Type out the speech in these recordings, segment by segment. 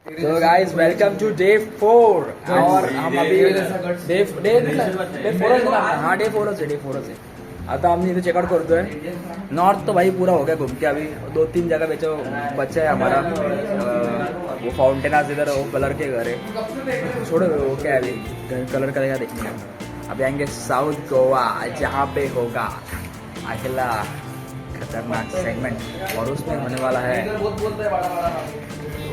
So guys, welcome to day 4 और हम अभी day 4 है। आता हमने इधर चेकआउट करते हैं। नॉर्थ तो भाई पूरा हो गया घूम के, अभी 2-3 जगह बचा है हमारा। वो फाउंटेन इधर वो कलर के घर है, छोड़ो वो क्या है, अभी कलर का जगह देखने का। अभी आएंगे साउथ गोवा, जहाँ पे होगा अगला खतरनाक सेगमेंट और उसमें होने वाला है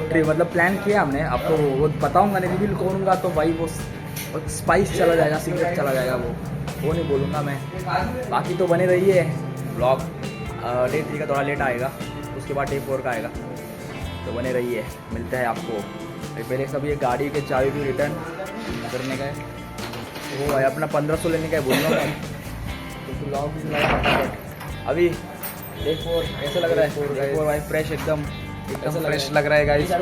मतलब प्लान किया हमने। आपको वो बताऊंगा नहीं, रिवील करूँगा तो भाई वो स्पाइस चला जाएगा, सीक्रेट चला जाएगा, वो नहीं बोलूँगा मैं। बाकी तो बने रही है ब्लॉग। डे 3 का थोड़ा लेट आएगा, उसके बाद डे 4 का आएगा, तो बने रही है। मिलता है आपको। पहले सब ये गाड़ी के चाबी भी रिटर्न करने का है, वो भाई अपना 1500 लेने का है, बोल रहा हूँ तो ब्लॉग भी फटाफट। अभी डे 4 कैसा लग रहा है? डे 4 भाई फ्रेश, एकदम फ्रेश लग रहा है गाइस। तो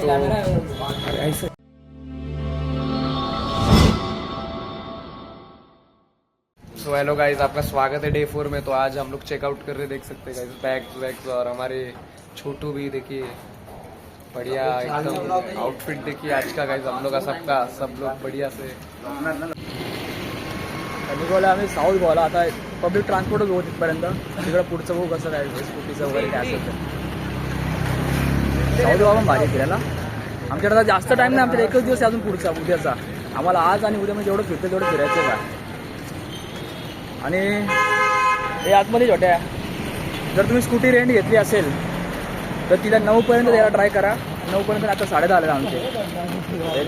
सो हेलो गाइस, आपका स्वागत है डे 4 में। तो आज हम लोग चेकआउट कर रहे, देख सकते हैं गाइस, बैग्स वैग्स, और हमारे छोटू भी देखिए बढ़िया एकदम आउटफिट देखिए आज का गाइस हम लोग का, सबका सब लोग बढ़िया से निघाला। आम्ही साऊथ गोवाला आता पब्लिक ट्रान्सपोर्टच होत तिथपर्यंत, तिकडं पुढचं भाऊ कसं काय स्कूटीचं वगैरे काय असेल तर। साऊथ गोवा पण भारी फिरायला, आमच्याकडे आता जास्त टाईम नाही, आमच्याकडे एकच दिवस आहे अजून पुढचा, उद्याचा। आम्हाला आज आणि उद्या म्हणजे जेवढं फिरतं तेवढं फिरायचं का। आणि हे आतमध्ये छोट्या, जर तुम्ही स्कूटी रेंट घेतली असेल तर तिला 9पर्यंत द्यायला ट्राय करा। 9पर्यंत आता 10:30 आले आमचे,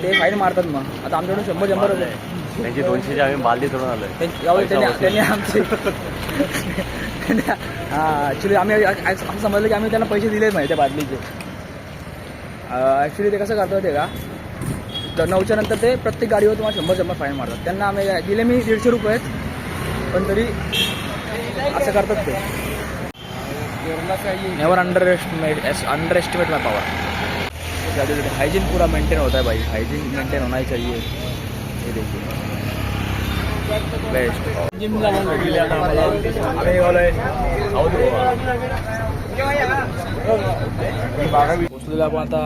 ते फाईन मारतात। मग आता आमच्याकडून 100 होते, त्यांची 200 आम्ही बालदी सोडून आलोय। त्यांनी आमचे ॲक्च्युली आम्ही असं समजलं की आम्ही त्यांना पैसे दिलेच नाही त्या बादलीचे। ॲक्च्युली ते कसं करतात ते का, 9च्या नंतर ते प्रत्येक गाडीवर तुम्हाला 100 फाईन मारतात। त्यांना आम्ही दिले मी 150 रुपये, पण तरी असं करतात ते। नेवर अंडर एस्टिमेट माय पावर। हाइजीन पूरा मेंटेन होता है भाई, हाइजीन मेंटेन होना ही चाहिए। ये देखिए बेस्ट जिम जाऊन भेटलेली आता आम्हाला। आम्ही निघालोय साऊथ गोवा, पोचलेलो आपण आता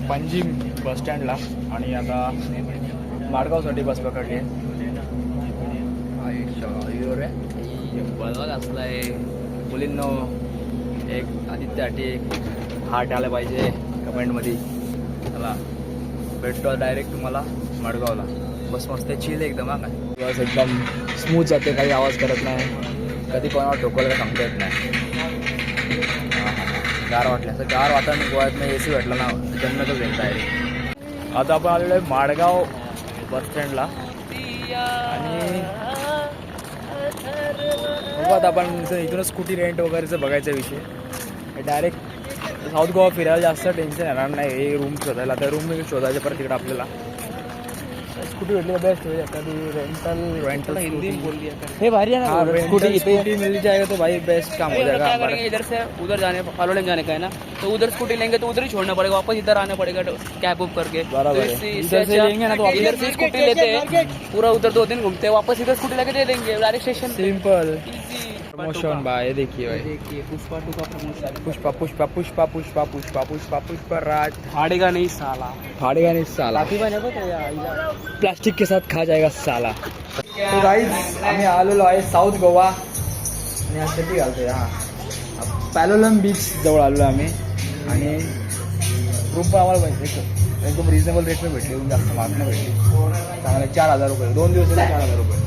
पंजिम बस स्टँडला, आणि आता माडगावसाठी बस पकडली आहे। बघा असला आहे मुलींनो, एक आदित्यासाठी एक हार्ट आलं पाहिजे कमेंटमध्ये। चला भेटतो डायरेक्ट तुम्हाला माडगावला। बस मस्त चिल एकदम, हा काय बस एकदम स्मूथ जाते, काही आवाज करत नाही, कधी कोणाला ठोकवलं सांगता येत नाही। गार वाटलं असं, गार वातावरण गोव्यात नाही, AC भेटलं ना जन्नतच भेटत आहे। आता आपण आलेलो आहे माडगाव बस स्टँडला, आणि बघा आपण इथूनच स्कूटी रेंट वगैरेचं बघायचा विषय। डायरेक्ट साऊथ गोवा फिरायला जास्त टेन्शन येणार नाही, हे रूम शोधायला, तर रूम शोधायचे परत तिकडे आपल्याला। स्कूटी भेटली बेस्ट होईल, एखादी रेंटल हिंदी बोल हे भारी है ना, स्कूटी मिल जाएगा तो भाई बेस्ट काम हो जाएगा। इधर से उधर जाने, पालोलेम जाने का है ना, तो उधर स्कूटी लेंगे तो उधर ही छोड़ना पड़ेगा, वापस इधर आना पड़ेगा कैब बुक करके। बराबर है, इधर से लेंगे ना तो इधर से स्कूटी लेते हैं, पूरा उधर 2 दिन घूमते हैं, वापस इधर स्कूटी लेके दे देंगे डायरेक्ट स्टेशन। सिंपल प्रमोशन भाई, देखिए भाई, देखिए पुष्पा 2 का प्रमोशन। पुष्पा पुष्पा पुष्पा पुष्पा पुष्पा पुष्पा पुष्पा राज फाड़ेगा नहीं साला, फाड़ेगा नहीं साला, प्लास्टिक के साथ खा जाएगा साला। तो गाइस आम्ही आलेलो आहे साऊथ गोवा, आणि हा सिटी घालतोय। हा पॅलोलम बीच जवळ आलेलो आम्ही, आणि रूम पण आम्हाला एकदम रिजनेबल रेटने भेटली, जास्त महाग नाही भेटली, चांगले 4000 रुपये 2 दिवस 4000 रुपये।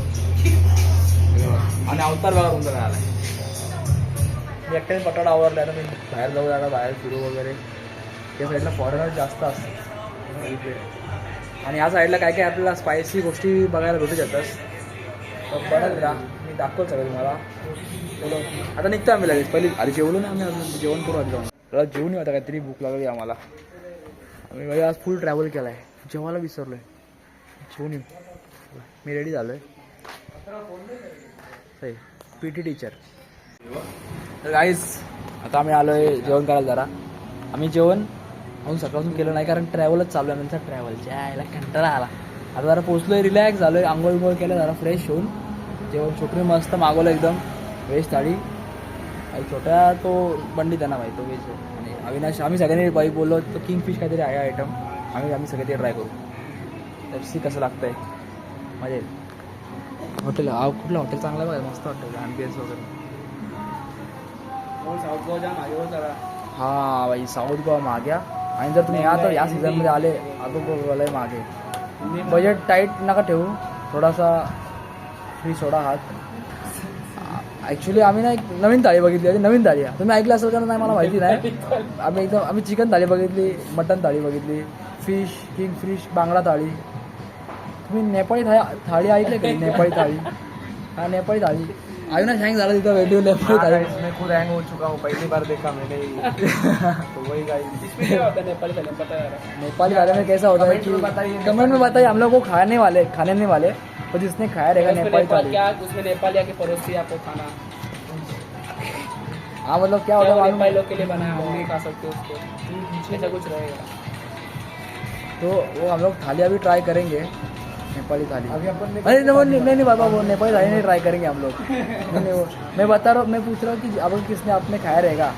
आणि अवतार बघा कोणता राहिला आहे, मी एकट्याने पटाडा आवरला आहे ना, मी बाहेर जाऊ जागा, बाहेर फिरू वगैरे। त्या साईडला फॉरेनर जास्त असतात इथे, आणि या साईडला काय काय आपल्याला स्पायसी गोष्टी बघायला भेटू जातात, तर बघत राहा, मी दाखवतो सगळं तुम्हाला। चलो आता निघतो आम्ही लगेच, पहिली अरे जेवलो ना आम्ही, जेवण करू आधी जाऊन, त्याला जेवून येऊ आता, काहीतरी भूक लागली आम्हाला। आम्ही म्हणजे आज फुल ट्रॅव्हल केला आहे, जेवायला विसरलो आहे, जेवून येऊ। मी रेडी झालो आहे, PT टीचर। तर गाईज आता आम्ही आलो आहे जेवण करायला जरा। आम्ही जेवण अजून सकाळपासून केलं नाही, कारण ट्रॅव्हलच चालू आहे आमचा, ट्रॅव्हलच्या यायला कंटाळा आला। आता जरा पोचलो आहे, रिलॅक्स झालो आहे, आंघोळ बिंघोळ केलं, जरा फ्रेश होऊन जेवण छोटूने मस्त मागवलं एकदम व्हेज थाळी। आणि छोट्या तो बंडी त्यांना माहिती तो व्हेज, आणि अविनाश आम्ही सगळ्यांनी बाई बोललो तो किंगफिश काहीतरी आहे आयटम, आम्ही सगळे ते ट्राय करू सी कसं लागतंय मजा येईल. हॉटेल कुठलं हॉटेल चांगलं आहे बघा, मस्त हॉटेल ॲम्बियन्स वगैरे. साऊथ गोवा जाम आगे जरा. हां भाई साऊथ गोवा माग्या. आणि जर तुम्ही या तर या सीझनमध्ये आले अगोदर मागे. बजेट टाईट नका ठेवू, थोडासा फ्री सोडा हात. ॲक्च्युली आम्ही ना एक नवीन थाळी बघितली होती, नवीन थाळी आहे तुम्ही ऐकलं असेल का नाही मला माहिती नाही. आम्ही चिकन थाळी बघितली, मटन थाळी बघितली, फिश किंग फिश बांगडा थाळी. तुम्ही नेपाळी थाळी ऐकले का? नेपाळी थाळी. हाँ नेपाली थाली. अविनाश हैंग झाला तिथं वीडियो नेपाली थाली. मैं खुद हैंग हो चुका हूँ, पहली बार देखा मैंने तो वही गाइस. नेपाली थाली पता है. नेपाली थाली में कैसा होता है कि कमेंट में बताइए. हम लोग को खाने नहीं वाले पर जिसने खाया रहेगा नेपाली थाली. क्या उसमें नेपाली आके परोसी आपको खाना. हाँ मतलब क्या होता है नेपाली लोग के लिए बनाया, हम नहीं खा सकते उसको, ऐसा कुछ रहेगा. तो वो हम लोग थाली अभी ट्राई करेंगे, नेपाली थाली. अरे नहीं बाबा, वो नेपाली थाली नहीं ट्राई करेंगे हम लोग. नहीं वो मैं बता रहा हूँ, मैं पूछ रहा हूँ कि अगर किसने आपने खाया रहेगा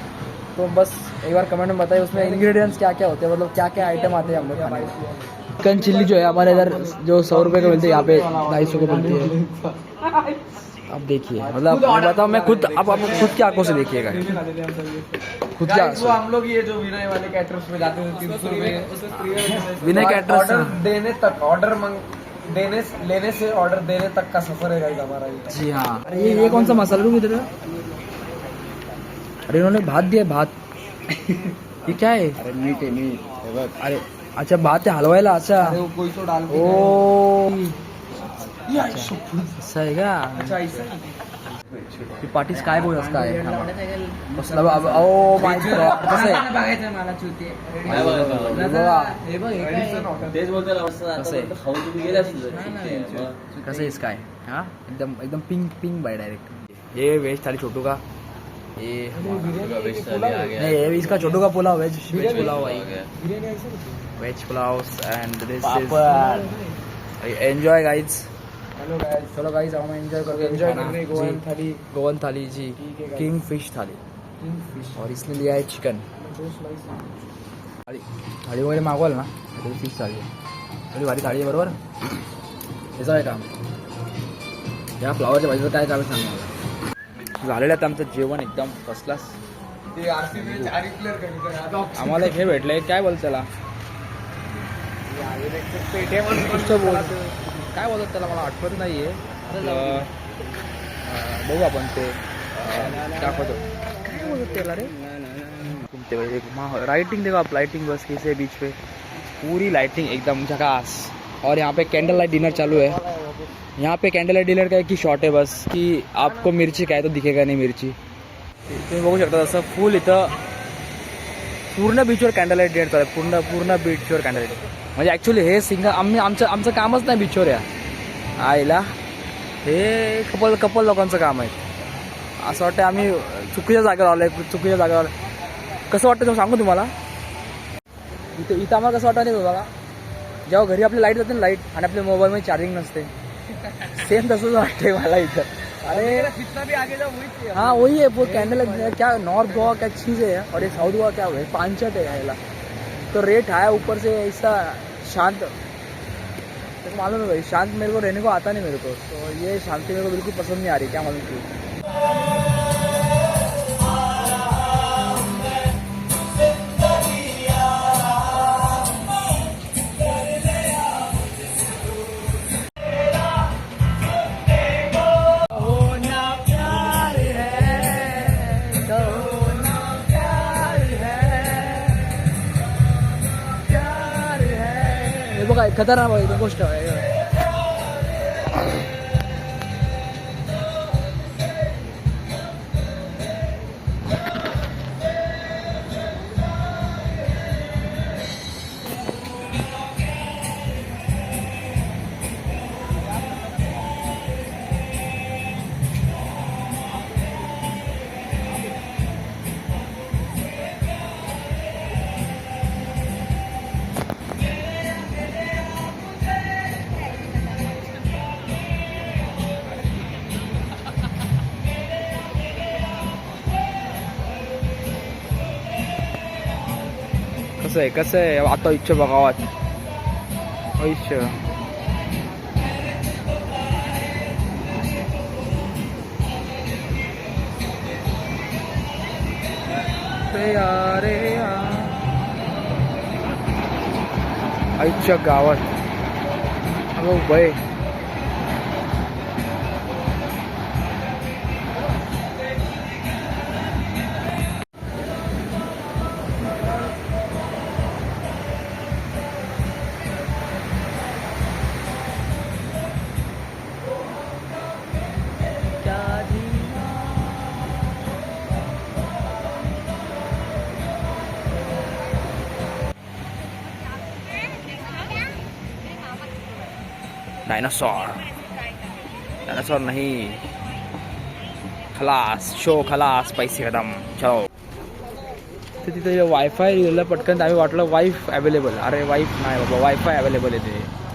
तो बस एक बार कमेंट में बताइए उसमें इंग्रेडिएंट्स क्या क्या होते हैं, मतलब क्या क्या आइटम आते हैं हम लोग खाने में. चिकन चिल्ली जो है हमारे इधर जो 100 रुपये का मिलती है, यहाँ पे 250 को मिलती है. अब देखिए मतलब मैं बताऊँ, मैं खुद अब आप खुद की आंखों से देखिएगा, खुद की आंखों. हम लोग ये जो विनय वाले कैटरर्स में जाते हैं 300 रुपये विनय कैटरर्स ऑर्डर देने तक, लेने से ऑर्डर देने तक का सफर है गाइस हमारा ये. जी हाँ. अरे ये कौन सा मसाला रूम इधर है? अरे इन्होंने भात दिया, भात. ये क्या है? अरे मीट है मीट. अरे अच्छा भात है हलवायला. अच्छा अरे वो कोई तो डाल के ओ ये असं आहे का? अच्छा ऐसा ही पाटी स्काय बोय असं काय कसला ओ माय गॉड. कसं आहे बघायचं मला चुती. तेच बोलतो ना कसं आहे? खाऊ तुम्ही गेले असतील. कसं आहे स्काय? हाँ एकदम पिंक बाय डायरेक्ट. ये वेज थाली छोटू का, ये नहीं ये इसका छोटू का पुलाव, वेज पुलाव भाई, veg pulao. And this is enjoy guys. Hello guys. चलो गाइस हम एंजॉय करके एंजॉय करने गोवन थाली जी, किंग फिश थाली. और इसने लिया है चिकन थाली. थाली वगैरे मागवाल ना तो फिश थाली आहे. थोडी भारी थाळी आहे बरोबर. याचं काय काम, या फ्लावरच्या भाजीचं काय काम आहे सांगा मला. झालेलं आहे आमचं जेवण एकदम फर्स्ट क्लास. ते आरसीबी 4 प्लेयर कधी आम्हाला एक हे भेटलंय, काय बोलत त्याला, काय बोलतात त्याला मला आठवत नाही आहे. बघू आपण ते दाखवतो काय बोलतात त्याला रे. घूमते हुए लाइटिंग देखो आप, लाइटिंग बस कैसे बीच पे पूरी लाइटिंग एकदम झकास. और यहाँ पे कैंडल लाइट डिनर चालू है. यहाँ पे कैंडल लाइट डिनर का एक ही शॉट है बस कि आपको मिरची काय तो दिखेगा नाही मिरची. तुम्ही बघू शकता तसं फुल इथं पूर्ण बीचवर कॅन्डल लाईट डिनर चालू आहे. पूर्ण बीचवर कॅन्डल लाईट. म्हणजे ॲक्च्युली हे आमचं कामच नाही बीचवर या आईला, हे कपल लोकांचं काम आहे. असं वाटतं आम्ही चुकीच्या जागेवर आलो आहे, चुकीच्या जागेवर. कसं वाटतं तुम्ही सांगू तुम्हाला. इथं आम्हाला कसं वाटतं नाही बघा, जेव्हा घरी आपली लाईट जाते ना, लाईट आणि आपल्या मोबाईलमध्ये चार्जिंग नसते, सेम तसंच वाटतंय मला इथं. अरे कितना भी आगे जाओ वही. हाँ वही है वो कैंडल क्या. नॉर्थ गोवा क्या चीज़ है और ये साउथ गोवा क्या है, पांचट है याला. तो रेट है ऊपर से ऐसा शांत, तो मालूम है भाई शांत मेरे को रहने को आता नहीं मेरे को. तो ये शांति मेरे को बिल्कुल पसंद नहीं आ रही, क्या मालूम क्यों. बघा खतरनाक आहे गोष्ट आहे. कसं आहे आता इच्छा बघावात. आयुष्य आईच्या गावात अगं बाई डायनासोर डायनासोर नहीं खलास शो खलास पैसे खतम चलो तर तिथे वायफाय लिहिलं पटकन आम्ही वाटलं वाईफ अवेलेबल अरे वाईफ नाही बाबा वायफाय अवेलेबल आहे ते